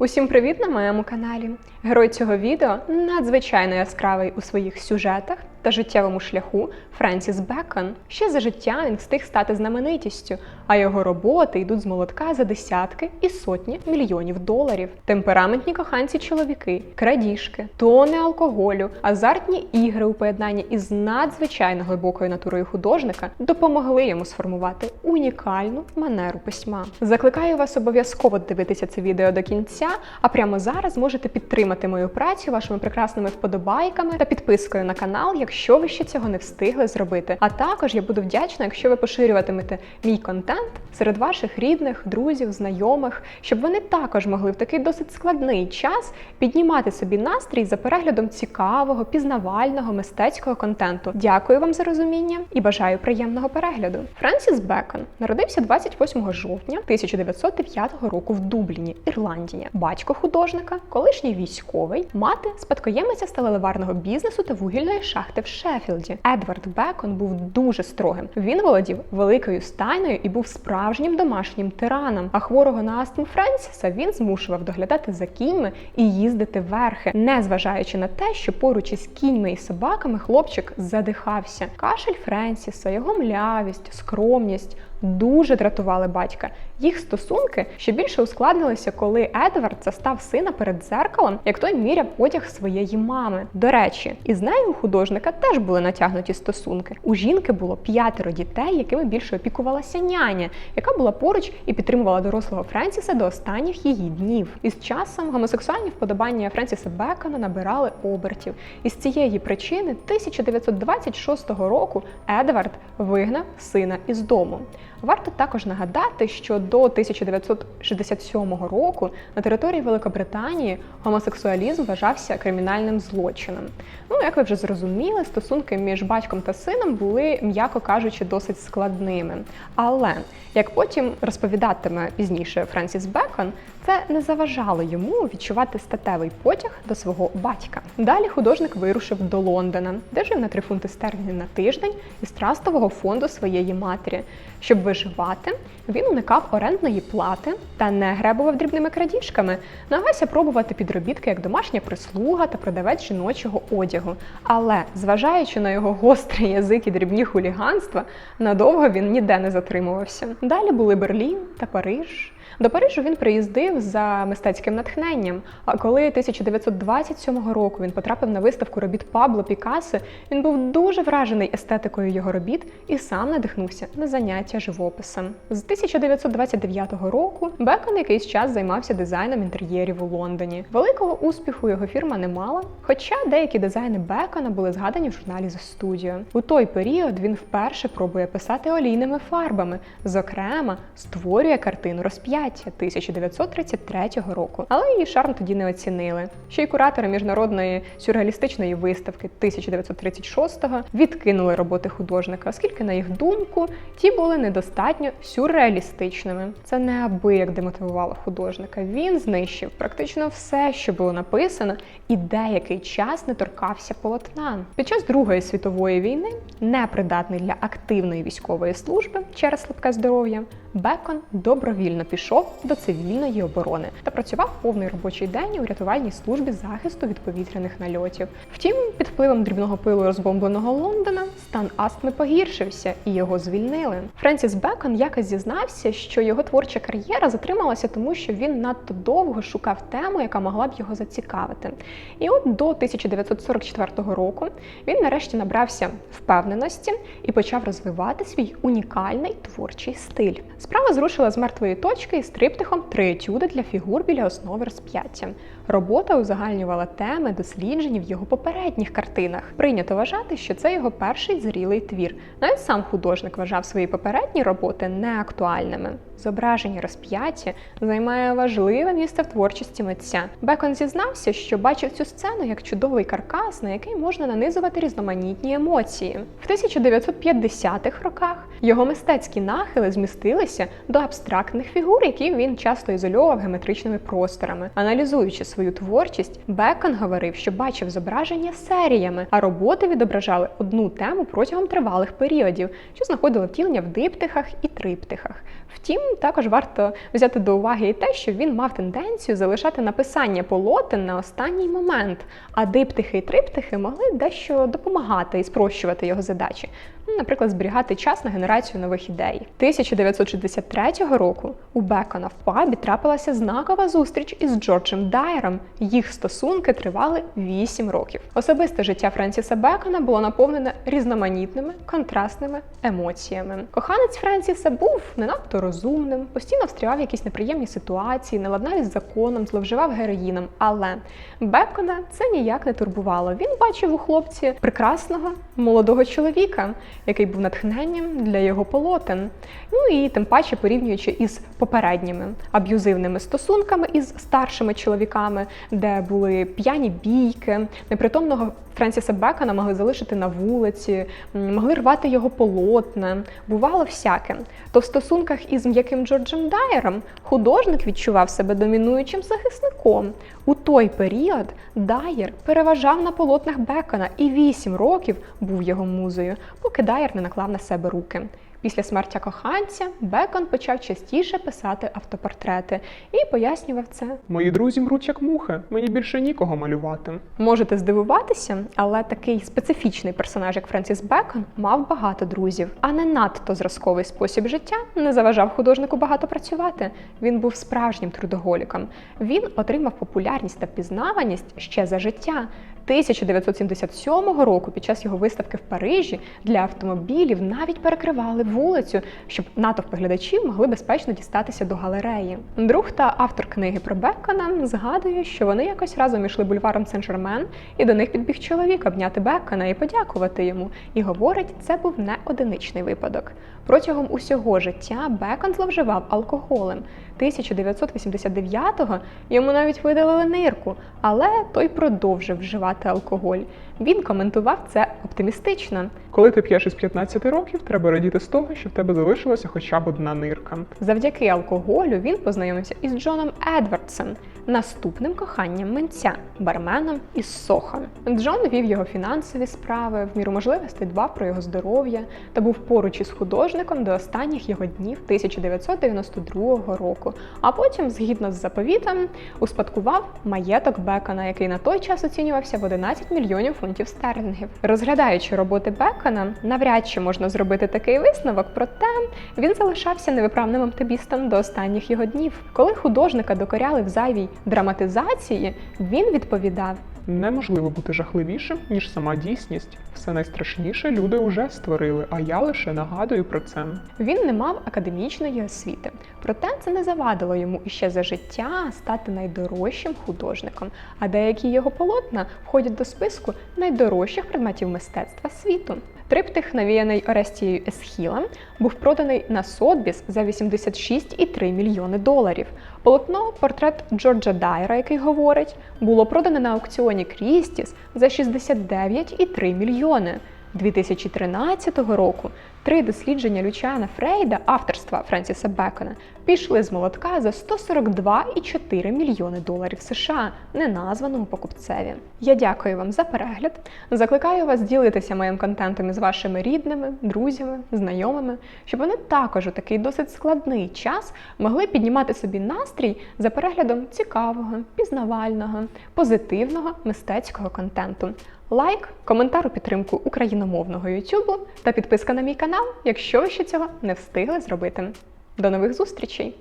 Усім привіт на моєму каналі! Герой цього відео надзвичайно яскравий у своїх сюжетах та життєвому шляху Френсіс Бекон. Ще за життя він встиг стати знаменитістю, а його роботи йдуть з молотка за десятки і сотні мільйонів доларів. Темпераментні коханці-чоловіки, крадіжки, тони алкоголю, азартні ігри у поєднанні із надзвичайно глибокою натурою художника допомогли йому сформувати унікальну манеру письма. Закликаю вас обов'язково дивитися це відео до кінця, а прямо зараз можете підтримати мою працю вашими прекрасними вподобайками та підпискою на канал, якщо ви ще цього не встигли зробити. А також я буду вдячна, якщо ви поширюватимете мій контент серед ваших рідних, друзів, знайомих, щоб вони також могли в такий досить складний час піднімати собі настрій за переглядом цікавого, пізнавального, мистецького контенту. Дякую вам за розуміння і бажаю приємного перегляду. Френсіс Бекон народився 28 жовтня 1909 року в Дубліні, Ірландія. Батько художника, колишній військовий, мати спадкоємиця сталеливарного бізнесу та вугільної шахти в Шеффілді. Едвард Бекон був дуже строгим. Він володів великою стайною і був справжнім домашнім тираном. А хворого на астму Френсіса він змушував доглядати за кіньми і їздити верхи, незважаючи на те, що поруч із кіньми і собаками хлопчик задихався. Кашель Френсіса, його млявість, скромність дуже дратували батька. Їх стосунки ще більше ускладнилися, коли Едвард застав сина перед дзеркалом, як той міряв одяг своєї мами. До речі, із нею у художника теж були натягнуті стосунки. У жінки було 5 дітей, якими більше опікувалася няня, яка була поруч і підтримувала дорослого Френсіса до останніх її днів. Із часом гомосексуальні вподобання Френсіса Бекона набирали обертів. Із цієї причини 1926 року Едвард вигнав сина із дому. Варто також нагадати, що до 1967 року на території Великобританії гомосексуалізм вважався кримінальним злочином. Як ви вже зрозуміли, стосунки між батьком та сином були, м'яко кажучи, досить складними. Але, як потім розповідатиме пізніше Френсіс Бекон, це не заважало йому відчувати статевий потяг до свого батька. Далі художник вирушив до Лондона, де жив на 3 фунти стерлінгів на тиждень із трастового фонду своєї матері. Щоб виживати, він уникав орендної плати та не гребував дрібними крадіжками, намагався пробувати підробітки як домашня прислуга та продавець жіночого одягу. Але, зважаючи на його гострий язик і дрібні хуліганства, надовго він ніде не затримувався. Далі були Берлін та Париж. До Парижу він приїздив за мистецьким натхненням, а коли 1927 року він потрапив на виставку робіт Пабло Пікассо, він був дуже вражений естетикою його робіт і сам надихнувся на заняття живописом. З 1929 року Бекон якийсь час займався дизайном інтер'єрів у Лондоні. Великого успіху його фірма не мала, хоча деякі дизайни Бекона були згадані в журналі The Studio. У той період він вперше пробує писати олійними фарбами, зокрема, створює картину «Розп'яття» 1933 року. Але її шарм тоді не оцінили. Ще й куратори міжнародної сюрреалістичної виставки 1936-го відкинули роботи художника, оскільки, на їх думку, ті були недостатньо сюрреалістичними. Це неабияк демотивувало художника. Він знищив практично все, що було написано, і деякий час не торкався полотна. Під час Другої світової війни, непридатний для активної військової служби через слабке здоров'я, Бекон добровільно пішов до цивільної оборони та працював повний робочий день у рятувальній службі захисту від повітряних нальотів. Втім, під впливом дрібного пилу розбомбленого Лондона стан астми погіршився і його звільнили. Френсіс Бекон якось зізнався, що його творча кар'єра затрималася тому, що він надто довго шукав тему, яка могла б його зацікавити. І от до 1944 року він нарешті набрався впевненості і почав розвивати свій унікальний творчий стиль. Справа зрушила з мертвої точки із триптихом «3 етюди для фігур біля основи розп'яття». Робота узагальнювала теми, досліджені в його попередніх картинах. Прийнято вважати, що це його перший зрілий твір. Навіть сам художник вважав свої попередні роботи неактуальними. Зображення розп'яття займає важливе місце в творчості митця. Бекон зізнався, що бачив цю сцену як чудовий каркас, на який можна нанизувати різноманітні емоції. В 1950-х роках його мистецькі нахили змістилися до абстрактних фігур, які він часто ізольовував геометричними просторами. Аналізуючи свою творчість, Бекон говорив, що бачив зображення серіями, а роботи відображали одну тему протягом тривалих періодів, що знаходили втілення в диптихах і триптихах. Втім, також варто взяти до уваги і те, що він мав тенденцію залишати написання полотен на останній момент, а диптихи і триптихи могли дещо допомагати і спрощувати його задачі. Наприклад, зберігати час на генерацію нових ідей. 1963 року у Бекона в пабі трапилася знакова зустріч із Джорджем Дайером. Їх стосунки тривали 8 років. Особисте життя Френсіса Бекона було наповнене різноманітними, контрастними емоціями. Коханець Френсіса був не надто розумним, постійно встрявав в якісь неприємні ситуації, не ладнав із законом, зловживав героїном. Але Бекона це ніяк не турбувало. Він бачив у хлопці прекрасного, молодого чоловіка, який був натхненням для його полотен. Ну і тим паче порівнюючи із попередніми аб'юзивними стосунками із старшими чоловіками, де були п'яні бійки, непритомного Френсіса Бекона могли залишити на вулиці, могли рвати його полотна, бувало всяке. То в стосунках із м'яким Джорджем Дайером художник відчував себе домінуючим захисником. У той період Дайер переважав на полотнах Бекона і 8 років був його музою, поки Дайер не наклав на себе руки. Після смерті коханця Бекон почав частіше писати автопортрети і пояснював це. Мої друзі мруть як мухи, мені більше нікого малювати. Можете здивуватися, але такий специфічний персонаж, як Френсіс Бекон, мав багато друзів. А не надто зразковий спосіб життя не заважав художнику багато працювати. Він був справжнім трудоголіком. Він отримав популярність та впізнаваність ще за життя. 1977 року під час його виставки в Парижі для автомобілів навіть перекривали вулицю, щоб натовпи глядачів могли безпечно дістатися до галереї. Друг та автор книги про Бекона згадує, що вони якось разом йшли бульваром Сен-Жермен, і до них підбіг чоловік обняти Бекона і подякувати йому. І говорить, це був не одиничний випадок. Протягом усього життя Бекон зловживав алкоголем. 1989-го йому навіть видалили нирку, але той продовжив вживати алкоголь. Він коментував це оптимістично. Коли ти п'єш із 15 років, треба радіти з того, що в тебе залишилася хоча б одна нирка. Завдяки алкоголю він познайомився із Джоном Едвардсом, наступним коханням митця, барменом із Сохо. Джон вів його фінансові справи, в міру можливостей дбав про його здоров'я та був поруч із художником до останніх його днів 1992 року. А потім, згідно з заповітом, успадкував маєток Бекона, який на той час оцінювався в 11 мільйонів фунтів стерлінгів. Розглядаючи роботи Бекона, навряд чи можна зробити такий висновок, проте він залишався невиправним оптимістом до останніх його днів. Коли художника докоряли в зайвій драматизації, він відповідав: Неможливо бути жахливішим, ніж сама дійсність. Все найстрашніше люди уже створили, а я лише нагадую про це. Він не мав академічної освіти, проте це не завадило йому іще за життя стати найдорожчим художником, а деякі його полотна входять до списку найдорожчих предметів мистецтва світу. Триптих, навіяний Орестією Есхілем, був проданий на Сотбіс за 86,3 мільйони доларів. Полотно «Портрет Джорджа Дайера», який говорить, було продане на аукціоні Крістіс за 69,3 мільйони. 2013 року 3 дослідження Лючіана Фрейда авторства Френсіса Бекона пішли з молотка за 142,4 мільйони доларів США неназваному покупцеві. Я дякую вам за перегляд. Закликаю вас ділитися моїм контентом із вашими рідними, друзями, знайомими, щоб вони також у такий досить складний час могли піднімати собі настрій за переглядом цікавого, пізнавального, позитивного мистецького контенту. Лайк, коментар у підтримку україномовного YouTube та підписка на мій канал, якщо ви ще цього не встигли зробити. До нових зустрічей!